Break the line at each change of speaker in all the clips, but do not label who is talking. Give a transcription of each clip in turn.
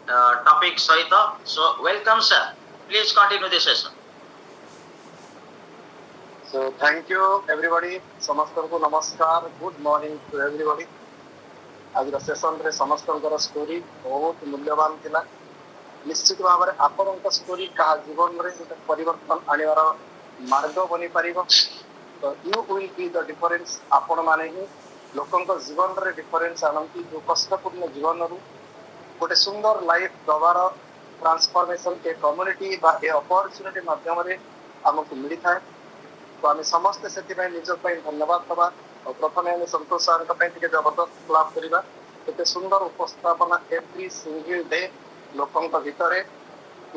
topic ସହିତ so welcome sir, please continue the session.
So thank you everybody. ସମସ୍ତଙ୍କୁ ନମସ୍କାର. Good morning to everybody. ଆଜିର ସେସନରେ ସମସ୍ତଙ୍କର story ବହୁତ ମୂଲ୍ୟବାନ ଥିଲା। ନିଶ୍ଚିତ ଭାବରେ ଆପଣଙ୍କ ଷ୍ଟୋରି କାହା ଜୀବନରେ ଗୋଟେ ପରିବର୍ତ୍ତନ ଆଣିବାର ମାର୍ଗ ବନିପାରିବ। ତ you will be the difference. ଆପଣମାନେ ହିଁ ଲୋକଙ୍କ ଜୀବନରେ ଡିଫରେନ୍ସ ଆଣନ୍ତି। ଯେଉଁ କଷ୍ଟପୂର୍ଣ୍ଣ ଜୀବନରୁ ଗୋଟେ ସୁନ୍ଦର ଲାଇଫ ଦେବାର ଟ୍ରାନ୍ସଫର୍ମେସନ ଏ କମ୍ୟୁନିଟି ବା ଏ ଅପରଚ୍ୟୁନିଟି ମାଧ୍ୟମରେ ଆମକୁ ମିଳିଥାଏ। ତ ଆମେ ସମସ୍ତେ ସେଥିପାଇଁ ନିଜ ପାଇଁ ଧନ୍ୟବାଦ ଦେବା। ଆଉ ପ୍ରଥମେ ଆମେ ସନ୍ତୋଷ ସାରଙ୍କ ପାଇଁ ଟିକେ ଜବରଦସ୍ତ କ୍ଲାପ୍ କରିବା। ଏତେ ସୁନ୍ଦର ଉପସ୍ଥାପନା ଏଭ୍ରି ସିଙ୍ଗଲ ଡେ ଲୋକଙ୍କ ଭିତରେ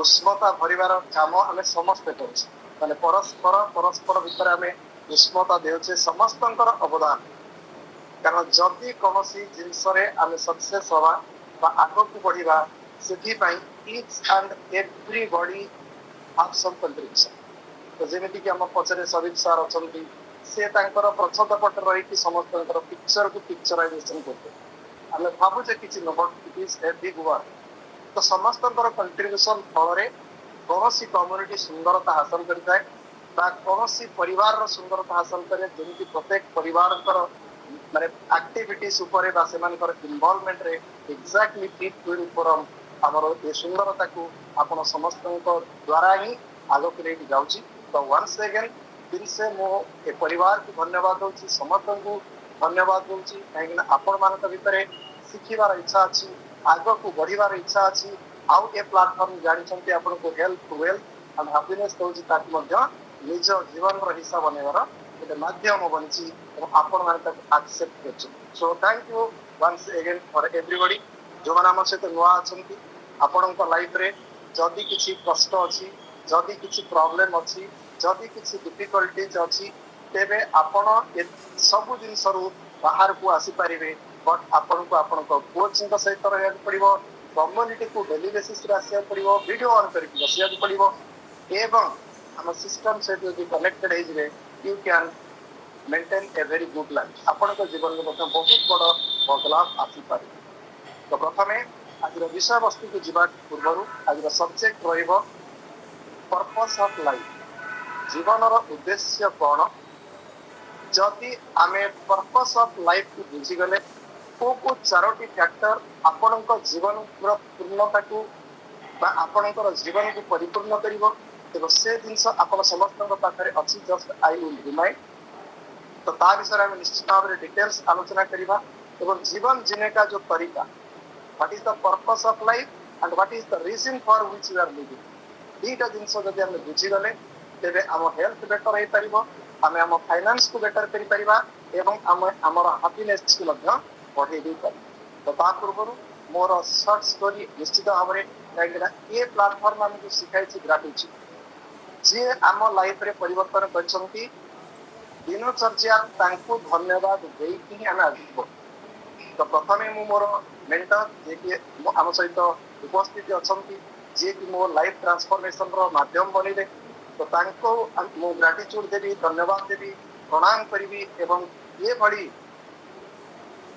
ଉଷ୍ମତା ଭରିବାର କାମ ଆମେ ସମସ୍ତେ କରୁଛେ। ମାନେ ପରସ୍ପର ଭିତରେ ଆମେ ଉଷ୍ମତା ଦେଉଛେ, ସମସ୍ତଙ୍କର ଅବଦାନ। କାରଣ ଯଦି କୌଣସି ଜିନିଷରେ ଆମେ ସକ୍ସେସ୍ ହେବା ବା ଆଗକୁ ବଢିବା, ସେଥିପାଇଁ each and everybody have SUM contribution. ତ ଯେମିତିକି ଆମ ପଛରେ ସବିତ ସାର୍ ଅଛନ୍ତି, ସେ ତାଙ୍କର ପ୍ରଚ୍ଛଦ ପଟେ ରହିକି ସମସ୍ତଙ୍କର ପିକ୍ଚରକୁ ପିକ୍ଚରାଇଜେସନ କରୁଛନ୍ତି। ଆମେ ଭାବୁଛେ କିଛି ନୁହଁ, it is a big work. ତ ସମସ୍ତଙ୍କର କଣ୍ଟ୍ରିବ୍ୟୁସନ ଫଳରେ କୌଣସି କମ୍ୟୁନିଟି ସୁନ୍ଦରତା ହାସଲ କରିଥାଏ ବା କୌଣସି ପରିବାରର ସୁନ୍ଦରତା ହାସଲ କରେ। ଯେମିତି ପ୍ରତ୍ୟେକ ପରିବାରଙ୍କର ମାନେ ଆକ୍ଟିଭିଟିଜ ଉପରେ ବା ସେମାନଙ୍କର ଇନଭଲଭମେଣ୍ଟରେ ଏକ୍ଜାକ୍ଟଲି ଫିଟ୍ ଫରମ ଆମର ଏ ସୁନ୍ଦରତାକୁ ଆପଣ ସମସ୍ତଙ୍କ ଦ୍ୱାରା ହିଁ ଆଗକୁ ନେଇକି ଯାଉଛି। ତ ୱାନ୍ସ ଏଗେନ୍ ଦିନସେ ମୁଁ ଏ ପରିବାରକୁ ଧନ୍ୟବାଦ ଦଉଛି, ସମସ୍ତଙ୍କୁ ଧନ୍ୟବାଦ ଦଉଛି। କାହିଁକିନା ଆପଣମାନଙ୍କ ଭିତରେ ଶିଖିବାର ଇଚ୍ଛା ଅଛି, ଆଗକୁ ବଢିବାର ଇଚ୍ଛା ଅଛି। ଆଉ ଏ ପ୍ଲାଟଫର୍ମ ଜାଣିଛନ୍ତି ଆପଣଙ୍କୁ health to wealth and happiness ଦଉଛି, ତାକୁ ମଧ୍ୟ ନିଜ ଜୀବନର ହିସ୍ସା ବନେଇବାର ଗୋଟେ ମାଧ୍ୟମ ବନିଛି ଏବଂ ଆପଣମାନେ ତାକୁ ଆକ୍ସେପ୍ଟ କରୁଛନ୍ତି। So thank you once again for everybody. ଯେଉଁମାନେ ଆମ ସହିତ ନୂଆ ଅଛନ୍ତି, ଆପଣଙ୍କ ଲାଇଫରେ ଯଦି କିଛି କଷ୍ଟ ଅଛି, ଯଦି କିଛି ପ୍ରୋବ୍ଲେମ ଅଛି, ଯଦି କିଛି ଡିଫିକଲ୍ଟିଜ ଅଛି, ତେବେ ଆପଣ ଏ ସବୁ ଜିନିଷରୁ ବାହାରକୁ ଆସିପାରିବେ। ବଟ୍ ଆପଣଙ୍କୁ ଆପଣଙ୍କ କୋଚଙ୍କ ସହିତ ରହିବାକୁ ପଡିବ, କମ୍ୟୁନିଟିକୁ ଡେଲି ବେସିସରେ ଆସିବାକୁ ପଡିବ, ଭିଡିଓ ଅନ୍ କରିକି ବସିବାକୁ ପଡିବ ଏବଂ ଆମ ସିଷ୍ଟମ ସହିତ ଯଦି କନେକ୍ଟେଡ ହେଇଯିବେ, you can maintain a very good life. ଆପଣଙ୍କ ଜୀବନରେ ମଧ୍ୟ ବହୁତ ବଡ ବଦଳାବ ଆସିପାରିବ। ତ ପ୍ରଥମେ ଆଜିର ବିଷୟବସ୍ତୁକୁ ଯିବା ପୂର୍ବରୁ ଆଜିର ସବଜେକ୍ଟ ରହିବ ପର୍ପସ୍ ଅଫ୍ ଲାଇଫ୍। ଜୀବନର ଉଦ୍ଦେଶ୍ୟ କ'ଣ? ଯଦି ଆମେ ପର୍ପସ୍ ଅଫ୍ ଲାଇଫକୁ ବୁଝିଗଲେ, କୋଉ ଚାରୋଟି ଫ୍ୟାକ୍ଟର ଆପଣଙ୍କ ଜୀବନର ପୂର୍ଣ୍ଣତାକୁ ବା ଆପଣଙ୍କର ଜୀବନକୁ ପରିପୂର୍ଣ୍ଣ କରିବ, ଏବଂ ସେ ଜିନିଷ ଆପଣ ସମସ୍ତଙ୍କ ପାଖରେ ଅଛି। Just I will remind. ତ ତା ବିଷୟରେ ଆମେ ନିଶ୍ଚିତ ଭାବରେ ଡିଟେଲ୍ସ ଆଲୋଚନା କରିବା। ଏବଂ ଜୀବନ जीने का जो तरीका, what is the purpose of life and what is the reason for which we are living, दीटा जिनस जदि हम बुझीगले तेरे आम हेल्थ बेटर हो पारिबो, आमे आम फाइनेंस को बेटर करि परिबा एवं आमे हमर हैप्पीनेस को ମଧ୍ୟ बढ़ाई दे पारिबा। तो ता पूर्व मोर शॉर्ट स्टोरी निश्चित भाव में कहीं ये प्लाटफॉर्म आमको शिखाई ग्राट्यूड जी आम लाइफ रे परिवर्तन करछंती, दिनचर्या तांको धन्यवाद देकी आमे आगे बढ़ू। तो प्रथमे मु मोर मेंटर जे कि आम सहित उपस्थित अछंती, जे कि मो लाइफ ट्रांसफॉर्मेशन रो माध्यम बनिले। तो तांको मु ग्रेटिट्यूड देबी, धन्यवाद देबी, प्रणाम करिबी एवं ये भली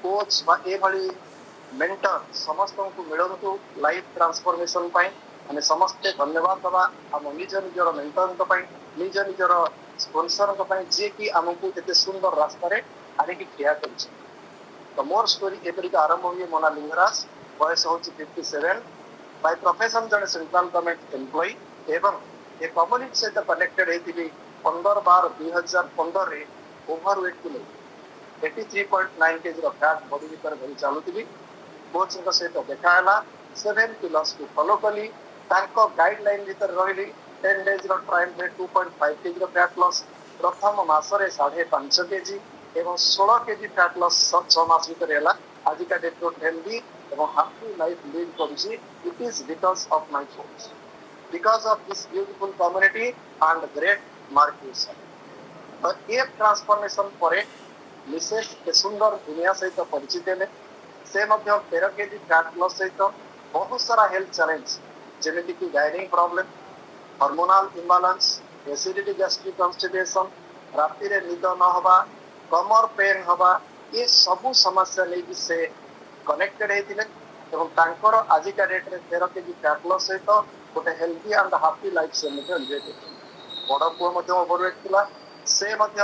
कोच बा ए भली मेंटर समस्तଙ୍କୁ मिलନ୍ତୁ लाइफ ट्रांसफॉर्मेशन ପାଇଁ। ଆମେ ସମସ୍ତେ ଧନ୍ୟବାଦ ଦେବା ଆମ ନିଜ ନିଜର ମେଣ୍ଟରଙ୍କ ପାଇଁ, ନିଜ ନିଜର ସ୍ପନ୍ସରଙ୍କ ପାଇଁ, ଯିଏ କି ଆମକୁ ଏତେ ସୁନ୍ଦର ରାସ୍ତାରେ ଆଣିକି ଠିଆ କରିଛନ୍ତି। ତ ମୋର ଷ୍ଟୋରି ଏପରିକି ଆରମ୍ଭ ହୁଏ। ମୋ ନାଁ ଲିଙ୍ଗରାଜ, ବୟସ ହେଉଛି 57, ବାଇ ପ୍ରଫେସନ ଜଣେ ସେଣ୍ଟ୍ରାଲ ଗଭର୍ଣ୍ଣମେଣ୍ଟ ଏମ୍ପ୍ଲୟୀ ଏବଂ ଏ କମ୍ୟୁନିଟି ସହିତ କନେକ୍ଟେଡ ହେଇଥିଲି 15/12/2015 ଓଭରୱେଟ୍ କୁ ନେଇ 83.9 kg ଫ୍ୟାଟ ବଡି ଭିତରେ ଧରି ଚାଲୁଥିଲି। କୋଚଙ୍କ ସହିତ ଦେଖା ହେଲା, 7 ପିଲର୍ସକୁ ଫଲୋ କଲି, ତାଙ୍କ ଗାଇଡଲାଇନ ଭିତରେ ରହିଲି। 10 days ଟ୍ରାଏଲ ରେ 2.5 kg ଫ୍ୟାଟ ଲସ୍, ପ୍ରଥମ ମାସରେ 5.5 kg ଏବଂ 16 kg ଫ୍ୟାଟ ଲସ୍ 6 ମାସ ଭିତରେ ହେଲା। ଆଜିକା ଡେଟ୍ ହେଲ୍ଦି ଏବଂ ହାପି ଲାଇଫ ଲିଡ୍ କରୁଛି। It is because of my coach, because of this beautiful community and great ମାର୍କେସନ। ତ ଏ ट्रांसफॉर्मेशन ପରେ मिसेस ए सुंदर दुनिया सहित परिचित हेले। से ମଧ୍ୟ 13 kg फैट लॉस सहित बहुत सारा हेल्थ चैलेंज जेमिति कि gaining problem, hormonal imbalance, acidity, gastric constipation, राति रे निद न हवा, कमर पेन हवा, ये सब समस्या लेके से कनेक्टेड हेतिले। ଏବଂ ତାଙ୍କର ଆଜିକା ଡେଟ୍ରେ 13 କେଜି ଫ୍ୟାଟ୍ ଲସ୍ ସହିତ ଗୋଟେ ହେଲ୍ଦି ଆଣ୍ଡ ହାପି ଲାଇଫ୍ ସେ ମଧ୍ୟ ଏନ୍ଜୟ କରୁଛନ୍ତି। ବଡ଼ ପୁଅ ମଧ୍ୟ ଓଭରୱେଟ୍ ଥିଲା, ସେ ମଧ୍ୟ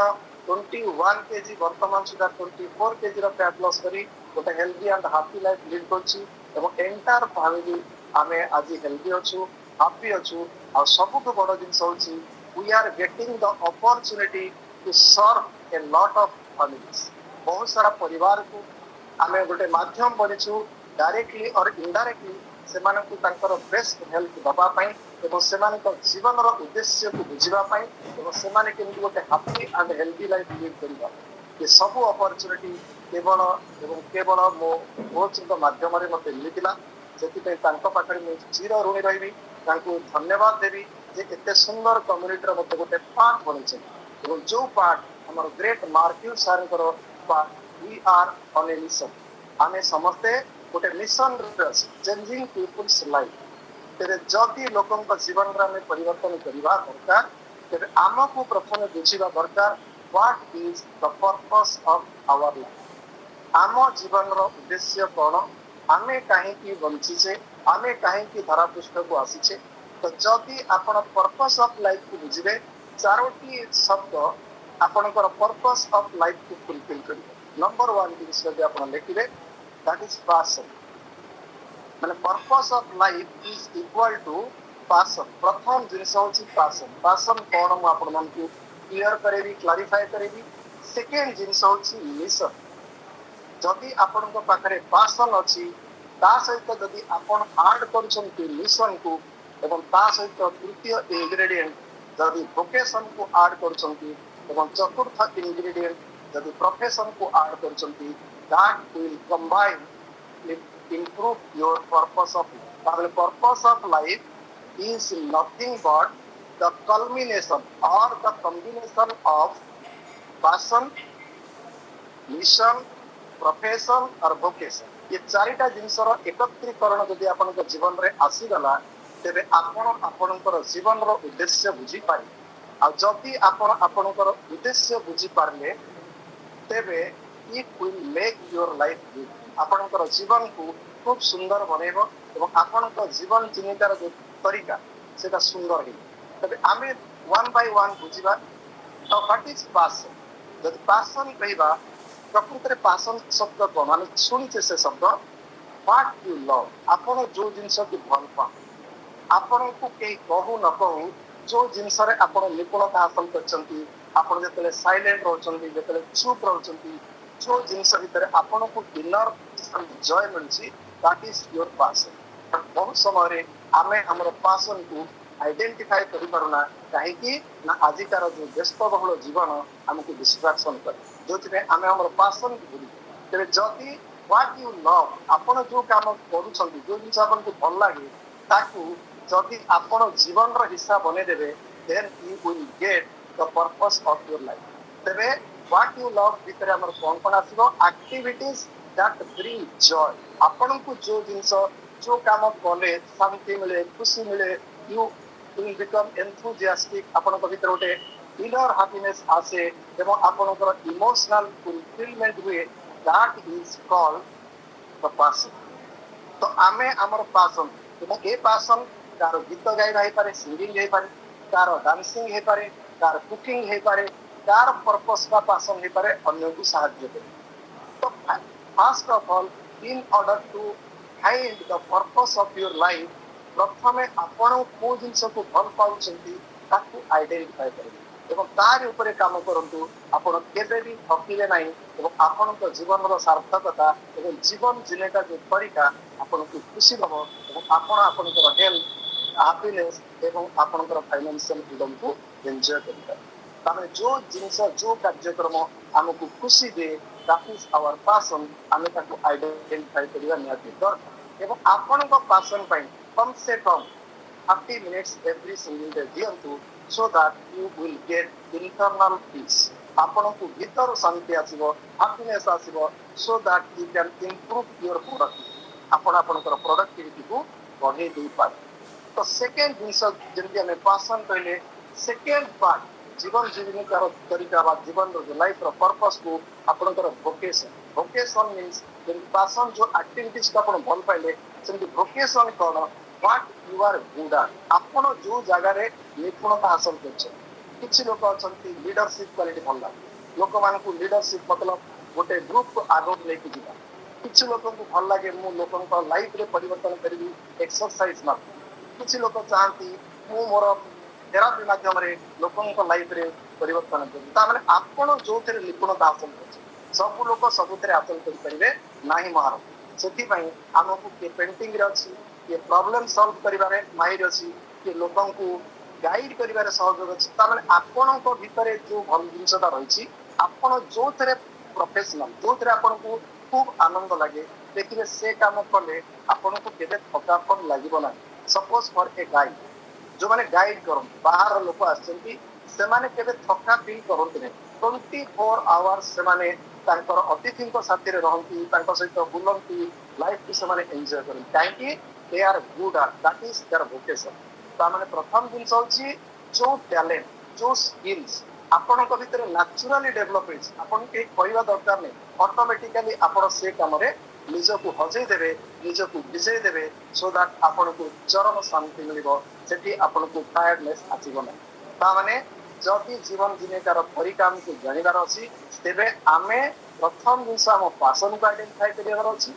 21 କେଜି ବର୍ତ୍ତମାନ ସୁଦ୍ଧା 24 କେଜିର ଫ୍ୟାଟ୍ ଲସ୍ କରି ଗୋଟେ healthy and happy life lead କରୁଛି ଏବଂ ଏଣ୍ଟାୟାର ଫ୍ୟାମିଲି ଆମେ ଆଜି ହେଲ୍ଦି ଅଛୁ, ହାପି ଅଛୁ। ଆଉ ସବୁଠୁ ବଡ଼ ଜିନିଷ ହେଉଛି we are getting the opportunity to serve a lot of families। ବହୁତ ସାରା ପରିବାରକୁ ଆମେ ଗୋଟେ ମାଧ୍ୟମ ବନିଛୁ ଡାଇରେକ୍ଟଲି ଅର୍ ଇନଡାଇରେକ୍ଟଲି ସେମାନଙ୍କୁ ତାଙ୍କର ବେଷ୍ଟ ହେଲ୍ପ ଦେବା ପାଇଁ ଏବଂ ସେମାନଙ୍କ ଜୀବନର ଉଦ୍ଦେଶ୍ୟକୁ ବୁଝିବା ପାଇଁ ଏବଂ ସେମାନେ କେମିତି ଗୋଟେ happy and healthy life lead କରିବା ଏ ସବୁ ଅପରଚୁନିଟି କେବଳ ଏବଂ କେବଳ ମୋ କୋଚ୍ଙ୍କ ମାଧ୍ୟମରେ ମୋତେ ମିଳିଥିଲା। ସେଥିପାଇଁ ତାଙ୍କ ପାଖରେ ମୁଁ ଚିର ଋଣୀ ରହିବି, ତାଙ୍କୁ ଧନ୍ୟବାଦ ଦେବି ଯେ ଏତେ ସୁନ୍ଦର କମ୍ୟୁନିଟିର ମୋତେ ଗୋଟେ ପାର୍ଟ ବନେଇଛନ୍ତି ଏବଂ ଯୋଉ ପାର୍ଟ ଆମର ଗ୍ରେଟ୍ ମାର୍କ୍ୟୁ ସାର୍ଙ୍କର part we are on a mission. ଆମେ ସମସ୍ତେ ଗୋଟେ ମିଶନରେ ଅଛି ଚେଞ୍ଜିଂ ପିପୁଲ୍ସ ଲାଇଫ୍। ତେବେ ଯଦି ଲୋକଙ୍କ ଜୀବନରେ ଆମେ ପରିବର୍ତ୍ତନ କରିବା ଦରକାର ତେବେ ଆମକୁ ପ୍ରଥମେ ବୁଝିବା ଦରକାର what is the purpose of hour life. ଆମ ଜୀବନର ଉଦ୍ଦେଶ୍ୟ କ'ଣ, ଆମେ କାହିଁକି ବଞ୍ଚିଛେ, ଆମେ କାହିଁକି ଧରାପୃଷ୍ଠକୁ ଆସିଛେ। ତ ଯଦି ଆପଣ ପର୍ପସ୍ ଅଫ୍ ଲାଇଫ୍କୁ ବୁଝିବେ, 4ଟି ଶବ୍ଦ ଆପଣଙ୍କର ପର୍ପସ୍ ଅଫ୍ ଲାଇଫ୍କୁ ଫୁଲଫିଲ୍ କରିବ। ନମ୍ବର 1 ଜିନିଷ ଯଦି ଆପଣ ଲେଖିବେ that is passion। ମାନେ purpose of life is equal to passion। ପ୍ରଥମ ଜିନିଷ ହେଉଛି passion। passion କ'ଣ ମୁଁ ଆପଣମାନଙ୍କୁ କ୍ଲିୟର କରେଇବି, କ୍ଲାରିଫାଏ କରେଇବି। ସେକେଣ୍ଡ ଜିନିଷ ହେଉଛି ମିଶନ। ଯଦି ଆପଣଙ୍କ ପାଖରେ passion ଅଛି ତା ସହିତ ଯଦି ଆପଣ ଆଡ୍ କରୁଛନ୍ତି ମିଶନକୁ ଏବଂ ତା ସହିତ ତୃତୀୟ ଇନଗ୍ରେଡିଏଣ୍ଟ ଯଦି ଭୋକେସନକୁ ଆଡ୍ କରୁଛନ୍ତି ଏବଂ ଚତୁର୍ଥ ଇନଗ୍ରେଡିଏଣ୍ଟ ଯଦି ପ୍ରଫେସନକୁ ଆଡ୍ କରୁଛନ୍ତି that will combine will improve your purpose of life। ତାହେଲେ purpose of life is nothing but the culmination or the combination of passion, mission, profession or vocation। ये 4टा ଜିନିଷର ଏକତ୍ରୀକରଣ ଯଦି ଆପଣଙ୍କ ଜୀବନରେ ଆସିଗଲା ତେବେ ଆପଣ ଆପଣଙ୍କର ଜୀବନର ଉଦ୍ଦେଶ୍ୟ ବୁଝିପାରିବେ। ଆଉ ଯଦି ଆପଣ ଆପଣଙ୍କର ଉଦ୍ଦେଶ୍ୟ ବୁଝିପାରିଲେ ତେବେ it will make your life good। ଆପଣଙ୍କର ଜୀବନକୁ ଖୁବ ସୁନ୍ଦର ବନେଇବ ଏବଂ ଆପଣଙ୍କ ଜୀବନ ଜୀବିକାର ଯୋଉ ତରିକା ସେଟା ସୁନ୍ଦର ହେବ। ତେବେ ଆମେ ୱାନ୍ ବାଇ ୱାନ୍ ବୁଝିବା ତ ହ୍ୱାଟ ଇଜ୍ ପାସନ୍। ଯଦି ପାସନ୍ କହିବା ପ୍ରକୃତରେ ପାସନ୍ ଶବ୍ଦ କ'ଣ, ଆମେ ଶୁଣିଛେ ସେ ଶବ୍ଦ ହ୍ୱାଟ ୟୁ ଲଭ୍। ଆପଣ ଯୋଉ ଜିନିଷକୁ ଭଲ ପାଆନ୍ତି, ଆପଣଙ୍କୁ କେହି କହୁ ନ କହୁ ଯୋଉ ଜିନିଷରେ ଆପଣ ନିପୁଣତା ହାସଲ କରିଛନ୍ତି, ଆପଣ ଯେତେବେଳେ ସାଇଲେଣ୍ଟ ରହୁଛନ୍ତି, ଯେତେବେଳେ ଚୁପ୍ ରହୁଛନ୍ତି, ଯୋଉ ଜିନିଷ ଭିତରେ ଆପଣଙ୍କୁ ଇନର ଜୟ ମିଳୁଛି that is your passion। ବହୁତ ସମୟରେ ଆମେ ଆମର ପାସନକୁ ଆଇଡେଣ୍ଟିଫାଏ କରିପାରୁନା, କାହିଁକି ନା ଆଜିକାର ଯୋଉ ବ୍ୟସ୍ତବହୁଳ ଜୀବନ ଆମକୁ ଡିଷ୍ଟ୍ରାକ୍ସନ କରେ, ଯୋଉଥିପାଇଁ ଆମେ ଆମର ପାସନକୁ ଭୁଲି। ତେବେ ଯଦି ହ୍ୱାଟ ୟୁ ଲଭ୍, ଆପଣ ଯୋଉ କାମ କରୁଛନ୍ତି, ଯୋଉ ଜିନିଷ ଆପଣଙ୍କୁ ଭଲ ଲାଗେ ତାକୁ ଯଦି ଆପଣ ଜୀବନର ହିସ୍ସା ବନେଇଦେବେ then you will get the purpose of your life। ତେବେ what you love ଭିତରେ ଆମର କ'ଣ କ'ଣ ଆସିବ, activities that bring joy। ଆପଣଙ୍କୁ ଯୋଉ ଜିନିଷ ଯୋଉ କାମ କଲେ ଶାନ୍ତି ମିଳେ, ଖୁସି ମିଳେ, you will become enthusiastic। ଆପଣଙ୍କ ଭିତରେ ଗୋଟେ inner happiness ଆସେ ଏବଂ ଆପଣଙ୍କର emotional fulfillment ହୁଏ, that is called the passion। ତ ଆମେ ଆମର ପାସନ୍ ଏବଂ ଏ ପାସନ୍ କାହାର ଗୀତ ଗାଇବା ହେଇପାରେ, ସିଙ୍ଗିଂ ହେଇପାରେ, କାହାର ଡାନ୍ସିଂ ହେଇପାରେ, କାହାର କୁକିଂ ହେଇପାରେ, କାହାର ପର୍ପସ୍ ବା ପାସନ୍ ହେଇପାରେ ଅନ୍ୟକୁ ସାହାଯ୍ୟ କରିବା। ତ first of all in order to find the purpose of your life, ପ୍ରଥମେ ଆପଣ କୋଉ ଜିନିଷକୁ ଭଲ ପାଉଛନ୍ତି ତାକୁ ଆଇଡେଣ୍ଟିଫାଏ କରିବେ ଏବଂ ତାରି ଉପରେ କାମ କରନ୍ତୁ। ଆପଣ କେବେ ବି ଠକିବେ ନାହିଁ ଏବଂ ଆପଣଙ୍କ ଜୀବନର ସାର୍ଥକତା ଏବଂ ଜୀବନ ଜୀବିକା ଯୋଉ ତରିକା ଆପଣଙ୍କୁ ଖୁସି ଦେବ ଏବଂ ଆପଣ ଆପଣଙ୍କର ହେଲ୍ଥ, ହାପିନେସ୍ ଏବଂ ଆପଣଙ୍କର ଫାଇନାନ୍ସିଆଲ ଫ୍ରିଡମକୁ ଏନ୍ଜୟ କରିପାରିବେ। ତାମାନେ ଯୋଉ ଜିନିଷ ଯୋଉ କାର୍ଯ୍ୟକ୍ରମ ଆମକୁ ଖୁସି ଦିଏ that is our passion, ଆମେ ତାକୁ ଆଇଡେଣ୍ଟିଫାଏ କରିବା ନିହାତି ଦରକାର ଏବଂ ଆପଣଙ୍କ ପାସନ୍ ପାଇଁ କମ୍ ସେ କମ୍ 30 minutes every single day ଦିଅନ୍ତୁ so that you will get internal peace। ଆପଣଙ୍କୁ ଭିତରୁ ଶାନ୍ତି ଆସିବ, ହାପିନେସ୍ ଆସିବ so that you can improve your productivity। ଆପଣ ଆପଣଙ୍କର ପ୍ରଡକ୍ଟିଭିଟିକୁ ବଢେଇ ଦେଇପାରିବେ। ତ ସେକେଣ୍ଡ ଜିନିଷ ଯେମିତି ଆମେ ପାସନ୍ କହିଲେ, ସେକେଣ୍ଡ ପାର୍ଟ जीवन जीवनिकार तरीका बा जीवन लाइफ रो पर्पस को आपनकर वोकेशन वोकेशन मींस पैशन जो एक्टिविटीज को आपण भल पाइले सेमति वोकेशन कोन what you are good at आपण जो जगह रे निपुणता हासिल करछ किछि लोक अछंती लीडरशिप क्वालिटी भल लागे लोक मान को लीडरशिप मतलब गोटे ग्रुप को आगो लेके जिबा किछि लोक को भल लागे मु लोकन को लाइफ रे परिवर्तन करिवि एक्सरसाइज ना किछि लोक चाहती मु मोर थेरापी माध्यम रे लोकन को लाइफ रे परिवर्तन करिवि ता माने आपण जो थेरे निपुणता हासिल करछ सब लोक सब थेरे हासिल करि परिबे नाही महार सेति पई हमकु के पेंटिंग रे अछि ये प्रॉब्लम सॉल्व करिबारे माहिर अछि के लोकन को गाइड करिबारे सहयोग अछि ता माने आपण को भितरे जो भल जिंसटा रहिछि आपण जो थेरे प्रोफेशनल जो थेरे आपण को खूब आनंद लगे देखिए से काम कले आपण को केबे थकापन लागिबो ना सपोज फॉर ए गाइड जो माने गाइड करन बाहर लोक आछंती से माने केबे थका फील करंती नै 24 आवर्स से माने तांकर अतिथि को साथी रे रहंती तांकर सहित बुलंती लाइफ को से माने एन्जॉय करन काहेकि they are good at that is their vocation ता माने प्रथम दिन होची जो टैलेंट जो स्किल्स आपण को भीतर नेचुरली डेवलप होइछ आपण के कहवा दरकार नै ऑटोमेटिकली आपण से काम रे निज को हजै देबे निज को विजय देबे सो दैट आपण को चरम शांति मिलिबो सेठी आपण को टायर्डनेस आसीबो नै ता माने जदि जीवन जीनेकार परिकाम को जानिबार अछि तेबे आमे प्रथम दिन हम पैशन को आइडेंटिफाई करियार अछि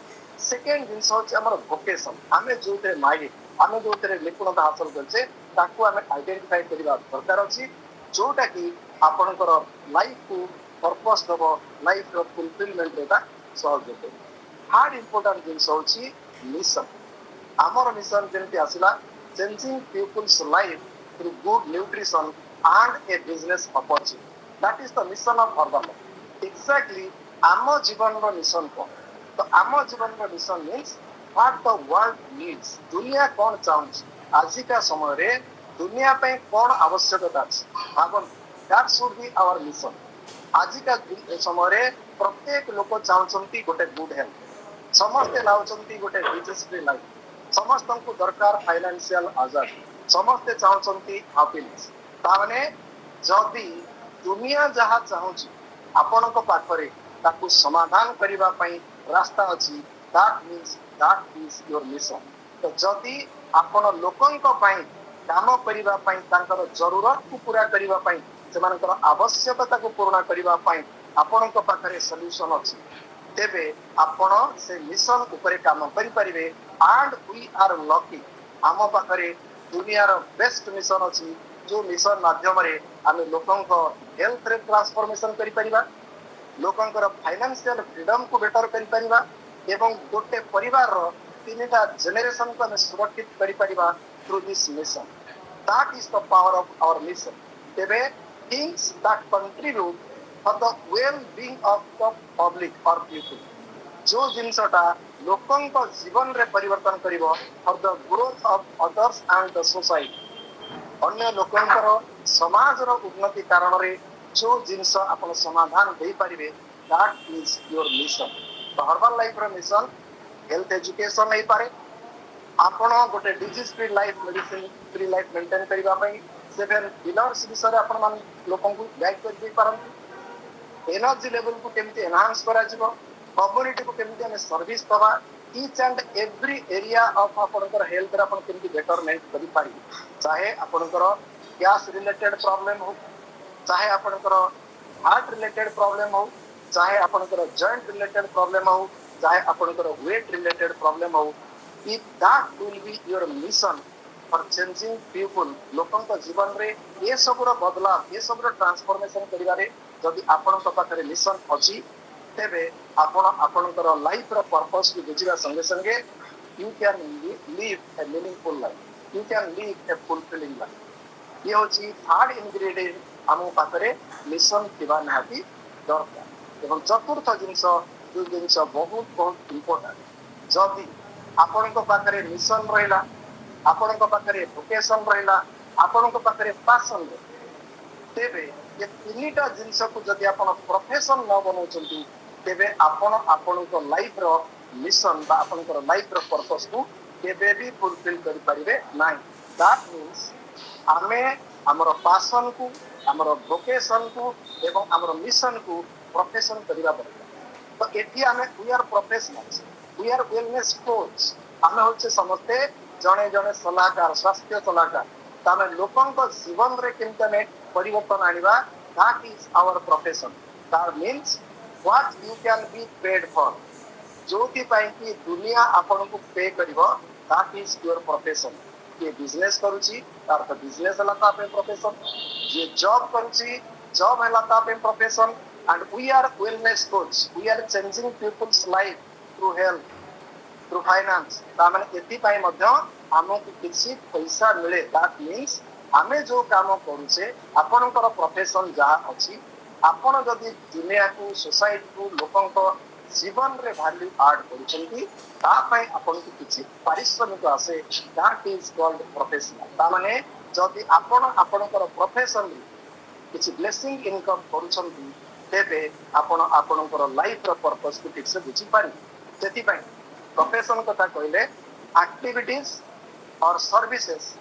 सेकेंड दिन होछि हमर वोकेशन आमे जोते माइंड आमे जोते निपुणता हासिल करछे ताकू आमे आइडेंटिफाई करिबा दरकार अछि जोटा कि आपणकर लाइफ को पर्पस दबो लाइफ रो फुलफिलमेंट रेता सहज होते हार्ड इंपोर्टेंट जिंस होछि मिशन आमर मिशन जेंति आसिला changing peoples life through good nutrition and a business opportunity that is the mission of herbal exactly आम जीवन रो मिशन को तो आम जीवन रो mission means what the world needs दुनिया कोन चाहन्छ आजिका समय रे दुनिया पे कोन आवश्यकता अछि भाबन that should be our mission आजिका समय रे प्रत्येक लोक चाहछंती गोटे गुड हेल्थ समस्त लाउछंती गोटे डिजीज फ्री लाइफ समस्त को दरकार फाइनेंशियल आजादी समस्त चाहछंती हैप्पीनेस ताने जदि दुनिया जहा चाहूची आपनक पाखरे ताकू समाधान करिबा पई रास्ता अछि दैट इज योर मिशन तो जदि आपण लोकंक पई काम करिबा पई तांकर जरूरत को पूरा करिबा पई सेमानकर आवश्यकता को पूर्ण करिबा पई आपनक पाखरे सॉल्यूशन अछि तेबे आपण से मिशन ऊपर काम करि परिबे एंड वी आर लकी आम पाखरे दुनिया रो बेस्ट मिशन अछि जो मिशन माध्यम रे आमे लोकंक हेल्थ रे ट्रांसफॉर्मेशन करि परिबा लोकंकर फाइनेंशियल फ्रीडम को बेटर करि परिबा एवं गोटे परिवार रो तीनटा जनरेशन को हमें सुरक्षित करि परिबा through this mission that is the power of our mission तेबे things that contribute for the well being of the public और पीपल जो जिनसटा लोकंक जीवन रे परिवर्तन करिवो for the growth of others and the society अन्य लोकंकर समाज रो उन्नति कारण रे जो जिनस आपण समाधान दे परिबे दैट इज योर मिशन तो हर्बल लाइफ रो मिशन हेल्थ एजुकेशन नहीं पारे आपण गोटे disease free life medicine free life maintain करिबा पई सेवन पिलर्स विषय आपण मान लोकन को गाइड कर दे पारन एनर्जी लेवल को केमती एनहांस करा जिवो कम्युनिटी को केमती हम सर्विस दवा each and every area of आपनकर हेल्थ रे आपण केमती बेटरमेंट करि पारि चाहे आपनकर गैस रिलेटेड प्रॉब्लम हो चाहे आपनकर हार्ट रिलेटेड प्रॉब्लम हो चाहे आपनकर जॉइंट रिलेटेड प्रॉब्लम हो चाहे आपनकर वेट रिलेटेड प्रॉब्लम हो if that will be your mission for changing people लोकन का जीवन रे ये सब रो बदलाव ये सब रो ट्रांसफॉर्मेशन करिवारे जदि आपन का पाखरे मिशन अछि तेबे आपण आपनकर लाइफ रो पर्पस को बुझिबा संगे संगे you can live A meaningful life you can live A fulfilling life ये होची थर्ड इंग्रेडिएंट हम पाखरे मिशन थिबा नाती दरकार एवं चतुर्थ जिंस जो जिंस बहुत बहुत इंपोर्टेंट जदि आपन को पाखरे मिशन रहिला आपन को पाखरे वोकेशन रहिला आपन को पाखरे पैशन तेबे ये तीनटा जिंस को जदि आपन प्रोफेशन न बनौचंती तेबे आपन आपन को लाइफ रो मिशन बा आपन को लाइफ रो पर्पस को केबे भी फुलफिल करि परिबे नाही दैट मींस आमे ଆମର ପାସନ को ଆମର ଭୋକେସନ को ଏବଂ ଆମର ମିशन को प्रोफेशन କରିବା ଦରକାର। तो एठी आमे we are professionals, we are wellness coach, आमे होचे समस्ते जणे जणे सलाहकार स्वास्थ्य सलाहकार। तामे लोकंक जीवन रे केमते ने परिवर्तन आनिबा, that is our profession. That means what you can be paid for, जोथि पाई कि दुनिया आपन को पे करिवो, दैट इज योर प्रोफेशन। ये बिजनेस करूची तार तो बिजनेस हला ता पे प्रोफेशन, ये जॉब करूची जॉब हला ता पे profession. And we are wellness coach, we are changing peoples life through health through finance. ताମାନେ एथिपाई मध्य हमको किसी पैसा मिले, दैट मीन्स आमे जो काम करूचे आपनकर प्रोफेशन जहा अछि, आपण जदि दुनिया को सोसाइटी को लोकंक जीवन रे वैल्यू ऐड करूछंती, ता पई आपण को किछि पारिश्रमिक आसे, दैट इज कॉल्ड प्रोफेशनल। ताମାନେ जदि आपण आपनकर प्रोफेशन रे किछि ब्लेसिंग इनकम करूछंती, तेबे आपण आपनकर लाइफ रो पर्पस को ठीक से बुझी पारि। सेति पई प्रोफेशन कथा कहले एक्टिविटीज और services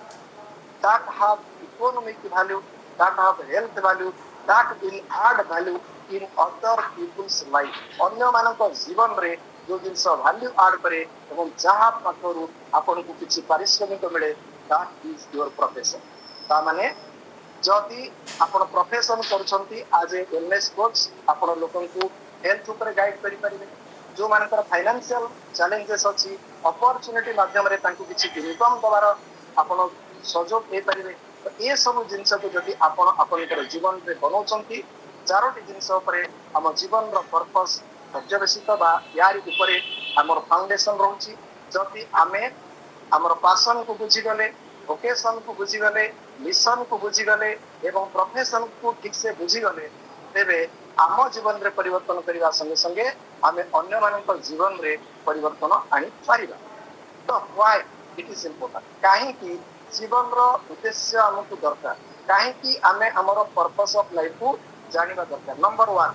that have economic value, that have health value, that will add value in other people's life। अन्य मानक जीवन रे जो जिनस वैल्यू ऐड करे एवं जहा पाखरु आपन को किछि पारिश्रमिक मिले, that is your profession। ता माने जदि आपण प्रोफेशन करछंती एज ए वेलनेस कोच, आपण लोकन को हेल्थ ऊपर गाइड करि परिबे। जो मानकर फाइनेंशियल चैलेंजेस अछि, अपॉर्चुनिटी माध्यम रे तांको किछि इनकम दबार आपण सहयोग हे परिबे। तो ए सब जिंस को जदि आपण आपनकर जीवन रे बनाउछंती, चारोटी जिंस ऊपर हम जीवन रो पर्पस पर्यवेसित बा यारी ऊपर हमर फाउंडेशन रहउची। जदि आमे हमर पासन को बुझी गले, वोकेशन को बुझी गले, मिशन को बुझी गले एवं प्रोफेशन को ठीक से बुझी गले, तेबे आम जीवन रे परिवर्तन करबा संगे संगे आमे अन्य मानक जीवन रे परिवर्तन आनी पारिबा। तो व्हाई इट इज इम्पोर्टेंट, काहे कि जीवन रो उद्देश्य हमकु दरकार, काहे कि आमे हमर पर्पस ऑफ लाइफ को जानिबा दरकार। नंबर 1,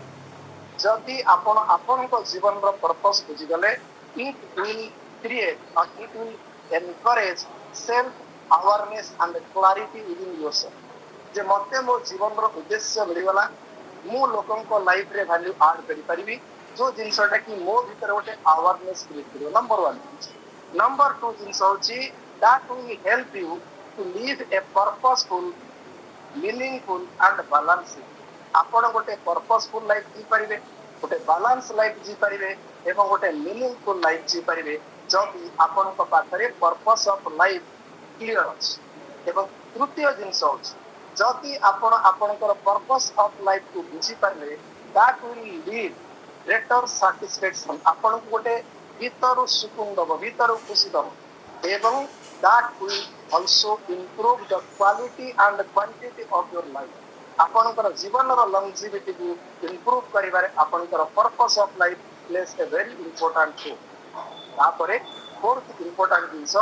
जदि आपण आपनक जीवन रो पर्पस बुझी गले, it will create or it will encourage self awareness and clarity within yourself. जे मते मो जीवन रो उद्देश्य मिलिगला, मु लोकंक लाइफ रे वैल्यू ऐड करि परिबी, जो जिनसटा कि मो भीतर गोटे अवेयरनेस क्रिएट करियो। नंबर 1। नंबर 2 जिनस होची that will help you to live a purposeful, meaningful and balanced। आपण गोटे पर्पसफुल लाइफ जी परिबे, गोटे बैलेंस लाइफ जी परिबे एवं गोटे मीनिंगफुल लाइफ जी परिबे, जदि आपण को पाखरे पर्पस ऑफ लाइफ क्लियर अछि। एवं तृतीय जिंस होछि, जदि आपण आपनकर पर्पस ऑफ लाइफ को बुझी Parle, that will lead greater satisfaction. आपण को गोटे भीतर सुकून दब, भीतर खुशी दब एवं that will also improve the quality and quantity of your life। आपनकर जीवन रो लॉन्जेविटी को इंप्रूव करिबारे आपनकर purpose of life plays a very important role. तापरे फोर्थ इंपोर्टेंट जिंस,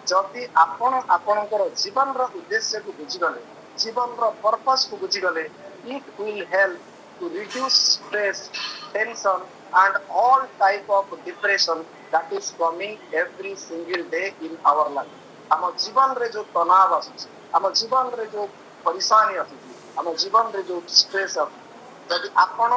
जदि आपण आपनकर जीवन रो उद्देश्य को बुझी गले, जीवन रो पर्पस को बुझी गले, it will help to reduce stress, tension and all type of depression that is coming every single day in our life। हम जीवन रे जो तनाव आसुची, हम जीवन रे जो परेशानी आसुची, हम जीवन रे जो स्ट्रेस आसुची, जदि आपण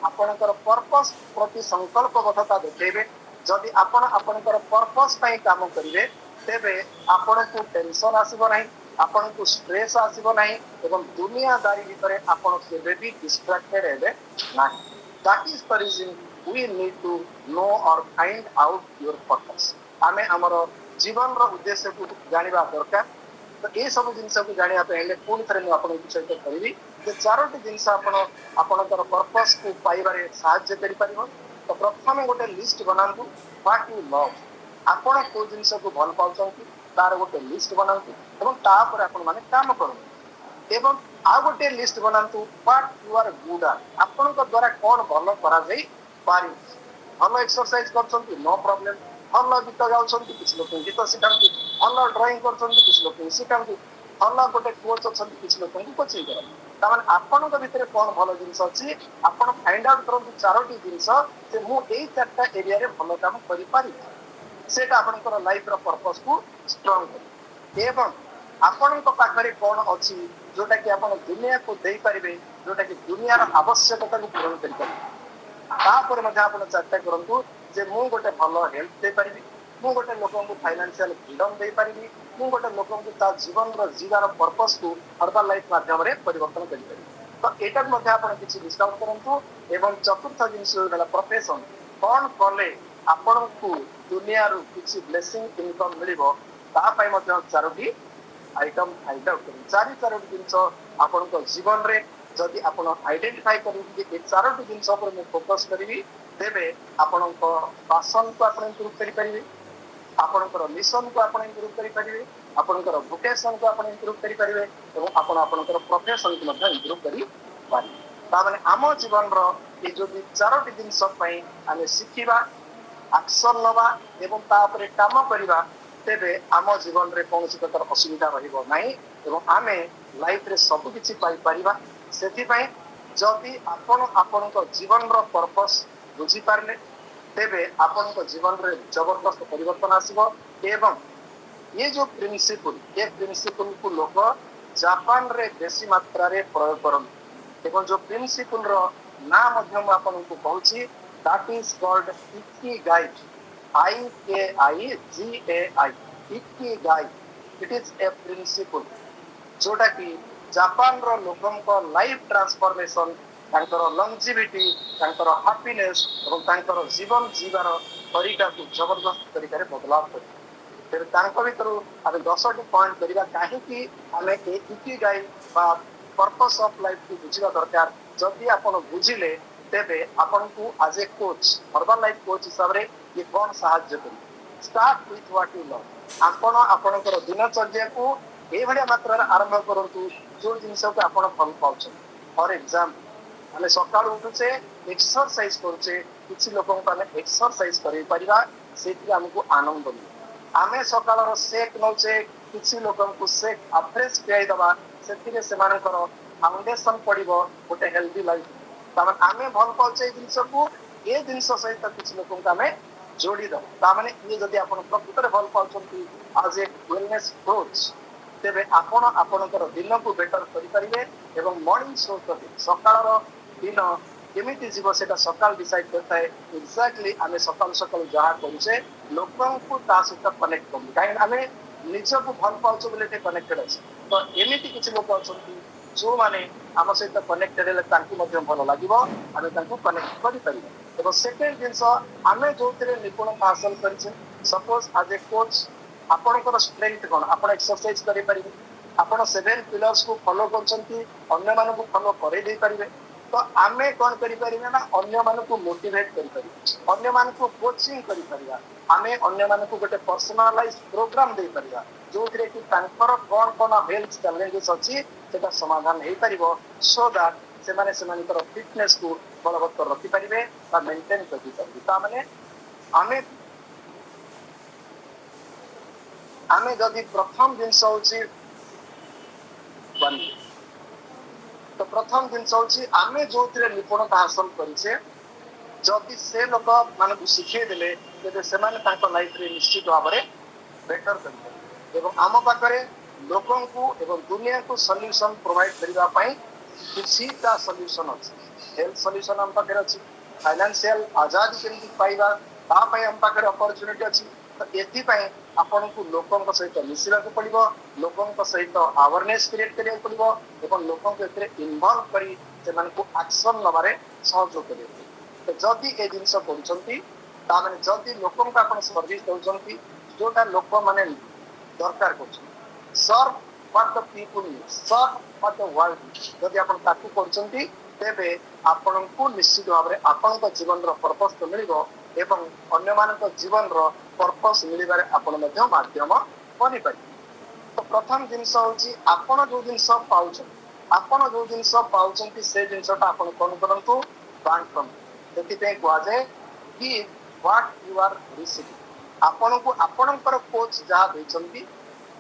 आपनकर पर्पस प्रति संकल्पबद्धता देखेबे, जदि आपण आपनकर पर्पस पई काम करिवे, तेबे आपण को टेंशन आसीबो नाही, आपण को स्ट्रेस आसीबो नाही एवं दुनियादारी भितरे आपण केबे भी डिस्ट्रैक्टेड हेबे नाही। That is the reason we need to know or find out your purpose। आमे हमर जीवन रो उद्देश्य को जानिबा दरकार। तो ए सब जिंस को जानिया पे हेले पूर्ण तरह में आपण विषय तो करबी जे चारोटी जिंस आपण आपनकर पर्पस को पाइबारे सहायता करि परिबो। तो प्रथम गोटे लिस्ट बनांतु, व्हाट यू लव, आपण को जिंस को भल पाउछंती तार गोटे लिस्ट बनांतु एवं ता पर आपण माने काम करू। एवं आ गोटे लिस्ट बनांतु what you are good at, आपण को द्वारा कोन भल करा जाई पारि। भल एक्सरसाइज करछंती नो प्रॉब्लम, भल गीत गाउछंती किछ लोक गीत सिखांती, भल ड्राइंग करछंती किछ लोक सिखांती, भल गोटे कोच अछंती किछ लोक कोचिंग करन। ता माने आपन को भीतर कोन भल जिंस अछि, आपन फाइंड आउट करंतु चारोटी जिंस जे मु एई चारटा एरिया रे भल काम करि पारि, सेटा आपनकर लाइफ रो पर्पस को स्ट्रांग करी। एवं ଆପଣଙ୍କ ପାଖରେ କଣ ଅଛି ଯୋଉଟା କି ଆପଣ ଦୁନିଆକୁ ଦେଇପାରିବେ, ଯୋଉଟା କି ଦୁନିଆର ଆବଶ୍ୟକତାକୁ ପୂରଣ କରିପାରିବେ। ତାପରେ ମଧ୍ୟ ଆପଣ ଚେଷ୍ଟା କରନ୍ତୁ ଯେ ମୁଁ ଗୋଟେ ଭଲ ହେଲ୍ଥ ଦେଇପାରିବି, ମୁଁ ଗୋଟେ ଲୋକଙ୍କୁ ଫାଇନାନ୍ସିଆଲ ଫ୍ରିଡମ ଦେଇପାରିବି, ମୁଁ ଗୋଟେ ଲୋକଙ୍କୁ ତା ଜୀବନର ଜୀବାର ପର୍ପସକୁ ହର୍ବାଲ ଲାଇଫ ମାଧ୍ୟମରେ ପରିବର୍ତ୍ତନ କରିପାରିବି। ତ ଏଇଟାକୁ ମଧ୍ୟ ଆପଣ କିଛି ଡିସ୍କାଉଣ୍ଟ କରନ୍ତୁ। ଏବଂ ଚତୁର୍ଥ ଜିନିଷ ହେଲା ପ୍ରଫେସନ। କଣ କଲେ ଆପଣଙ୍କୁ ଦୁନିଆରୁ କିଛି ବ୍ଲେସିଂ ଇନକମ୍ ମିଳିବ, ତା ପାଇଁ ମଧ୍ୟ ଚାରୋଟି ଆଇଟମ ଫାଇଣ୍ଡ ଆଉଟ୍ କରନ୍ତୁ। ଚାରୋଟି ଜିନିଷ ଆପଣଙ୍କ ଜୀବନରେ ଯଦି ଆପଣ ଆଇଡେଣ୍ଟିଫାଇ କରିବେ ଯେ ଏ ଚାରୋଟି ଜିନିଷ ଉପରେ ମୁଁ ଫୋକସ କରିବି, ତେବେ ଆପଣଙ୍କ ପାସନକୁ ଆପଣ ଇମ୍ପ୍ରୁଭ କରିପାରିବେ, ଆପଣଙ୍କର ମିଶନକୁ ଆପଣ ଇମ୍ପ୍ରୁଭ କରିପାରିବେ, ଆପଣଙ୍କର ଭୋକେସନକୁ ଆପଣ ଇମ୍ପ୍ରୁଭ କରିପାରିବେ ଏବଂ ଆପଣ ଆପଣଙ୍କର ପ୍ରଫେସନକୁ ମଧ୍ୟ ଇମ୍ପ୍ରୁଭ କରିପାରିବେ। ତାମାନେ ଆମ ଜୀବନର ଏ ଯୋଉ ଚାରୋଟି ଜିନିଷ ପାଇଁ ଆମେ ଶିଖିବା, ଆକ୍ସନ ନେବା ଏବଂ ତା ଉପରେ କାମ କରିବା, ତେବେ ଆମ ଜୀବନରେ କୌଣସି ପ୍ରକାର ଅସୁବିଧା ରହିବ ନାହିଁ ଏବଂ ଆମେ ଲାଇଫରେ ସବୁ କିଛି ପାଇପାରିବା। ସେଥିପାଇଁ ଯଦି ଆପଣ ଆପଣଙ୍କ ଜୀବନର ପର୍ପସ ବୁଝିପାରିଲେ, ତେବେ ଆପଣଙ୍କ ଜୀବନରେ ଜବରଦସ୍ତ ପରିବର୍ତ୍ତନ ଆସିବ। ଏବଂ ये जो प्रिंसिपल, ये प्रिंसिपल को लोग जापान रे बेसी मात्रा रे प्रयोग करନ୍ତି ଏବଂ जो प्रिंसिपल ର ନାଁ ମଧ୍ୟ ମୁଁ ଆପଣଙ୍କୁ କହୁଛି, that is called ikigai, IKIGAI, ikigai. It is a principle जोटा कि जापान रो लोकंक लाइफ ट्रांसफॉर्मेशन, तांकर लंजिविटी, तांकर हैप्पीनेस और तांकर जीवन जीवार तरीका को जबरदस्त तरीका रे बदलाव कर। फिर तांक भितर आमे 10टी पॉइंट करिवा काहेकि आमे इकिगाई बा पर्पस ऑफ लाइफ को बुझिबा दरकार। जदि आपण बुझिले तेबे आपनकु as a coach, Herbalife coach हिसाब रे ये कोन सहाय्य करी। Start with what you love. आपण आपनकर दिनचर्या को ए भलिया मात्रा आरंभ करंतु जो जिंस को आपण फल पाउछन। फॉर एग्जांपल आमे सकाळ उठुचे, एक्सरसाइज करूचे, किछि लोकन को आमे एक्सरसाइज करि परिबा, सेति हमकु आनंद मिले। आमे सकाळर सेक नौचे, किछि लोकन को सेक अफ्रेश पियाई दबा, सेतिरे सेमानकर फाउंडेशन पडिबो गोटे हेल्दी लाइफ। तामे आमे भल पाउचे जिंस को ए जिंस सहित किछि लोकन को आमे जोड़ी दब। तामाने ये जदि आपण प्रकृତରେ भल पाउछंती एज ए वेलनेस कोच, तेबे आपण आपणकर दिन को बेटर करिपारिबे ଏବଂ मॉर्निंग शो करबे। सकाळर दिन केमिति जीव सेटा सकाळ डिसाइड करताए। एक्जाक्टली आमे सकाळ सकाळ जहा करूचे लोकन को ता सहित कनेक्ट करबे, काहे आमे निजको भल पाउछो बोले ते कनेक्टेड अछि। तो एमिति किछि लोक अछंती जो माने आम सहित कनेक्टेड हेले तांकु मध्ये भल लागिबो, आमे तांकु कनेक्ट करि परिबे। एवं सेकेंड जिंस आमे जोतिरे निपुणता हासिल करिछे, सपोज एज ए कोच आपणकर स्ट्रेंथ कोन, आपण एक्सरसाइज करि परिबे, आपण 7 पिलर्स को फॉलो करछंती, अन्य मानन को फॉलो करि दे परिबे। तो आमे कोन करि परिबे ना, अन्य मानन को मोटिवेट करि परिबे, अन्य मानन को कोचिंग करि परिबा, आमे अन्य मानन को गोटे पर्सनलाइज प्रोग्राम दे परिबा, जोथिरे कि तांकर कोन हेल्थ चैलेंजेस अछि सेटा समाधान हेई परिबो, सो दैट सेमाने सेमानकर फिटनेस को बलवत्तर रखि परिबे बा मेंटेन करि परिबे। ता माने आमे जदि प्रथम जिंस होछि तो प्रथम जिंस होछि आमे जोथिरे निपुणता हासिल करिछे, जदि से लोक मानकु शिखे देले तेबे सेमाने तांको लाइफ रे निश्चित भाबरे बेटर करिबे। एवं आम पाखरे लोकन को एवं दुनिया को सॉल्यूशन प्रोवाइड करिबा पई किछिटा सॉल्यूशन अछि। हेल्थ सॉल्यूशन हम पाखरे अछि, फाइनेंशियल आजादी केमि पाइबा ता पई हम पाखरे अपॉर्चुनिटी अछि। तो एथि पई आपनको लोकन को सहित मिसिला को पड़िबो, लोकन को सहित अवेयरनेस क्रिएट करिया पड़िबो एवं लोकन को एथरे इन्वॉल्व करी सेमान को एक्शन नबारे सहयोग करिया। तो जदि ए जिंस करूछंती ता माने जदि लोकन को आपण सर्विस दउछंती जोटा लोक माने दरकार करछन, serve what the people need, serve what the world need, जदि आपण ताकू करछंती तेबे आपनको निश्चित भाबरे आपनक जीवन रो पर्पस तो मिलिबो एवं अन्य मानक जीवन रो पर्पस मिलिबारे आपण मध्ये माध्यम बनि पारि। तो प्रथम जिंस होछि आपण जो जिंस पाउछन, आपण जो जिंस पाउछंती से जिंसटा आपण कोन करंतु बांटन। सेति पे कुआ जाय कि व्हाट यू आर रिसीविंग, आपनको आपनकर कोच जहा दैछंती,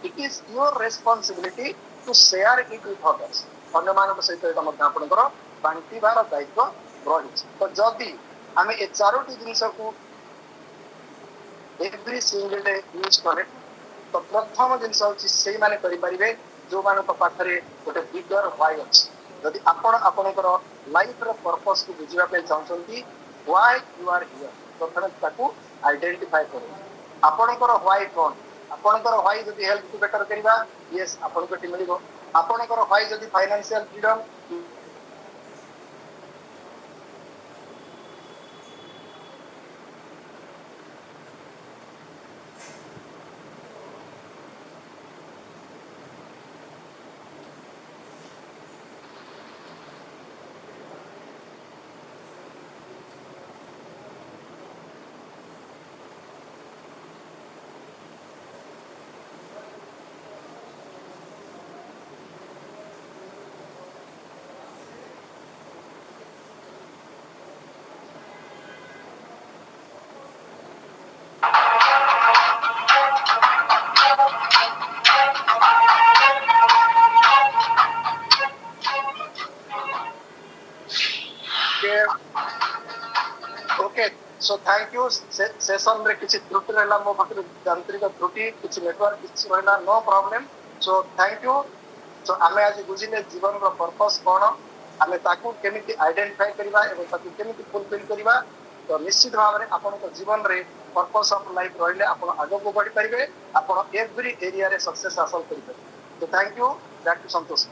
it is your responsibility to share it with others. अन्य मानक सहित एटा मध्ये आपनकर बांटीबार दायित्व रहिछ। तो जदि आमे ए चारोटी जिंस को एवरी सिंगल डे यूज करे, तो प्रथम जिनस होची सेई माने करि परिबे जो मानक पाखरे गोटे बिगर व्हाई अछि जदि आपण आपणकर लाइफ रो पर्पस को बुझिबा पे चाहछंती व्हाई यू आर हियर प्रथम ताकू आइडेंटिफाई करू आपणकर व्हाई कोन आपणकर व्हाई जदि हेल्थ को बेटर करिबा यस आपणको टी मिलिबो आपणकर व्हाई जदि फाइनेंशियल फ्रीडम के okay so thank you session रे किछि त्रुटि रहला मो पाखरे यांत्रिक त्रुटि किछि नेटवर्क किछि रहला no problem so thank you so आमे आज बुझिले जीवन रो पर्पस कोन आमे ताकू केमिति आइडेंटिफाई करिबा एवं ताकू केमिति फुलफिल करिबा तो निश्चित भाव में आपन जीवन रे पर्पस ऑफ लाइफ रहिले आपन आगो को बढ़ी परिबे आपन एवरी एरिया रे सक्सेस हासिल करि परिबे तो thank you back to Santosh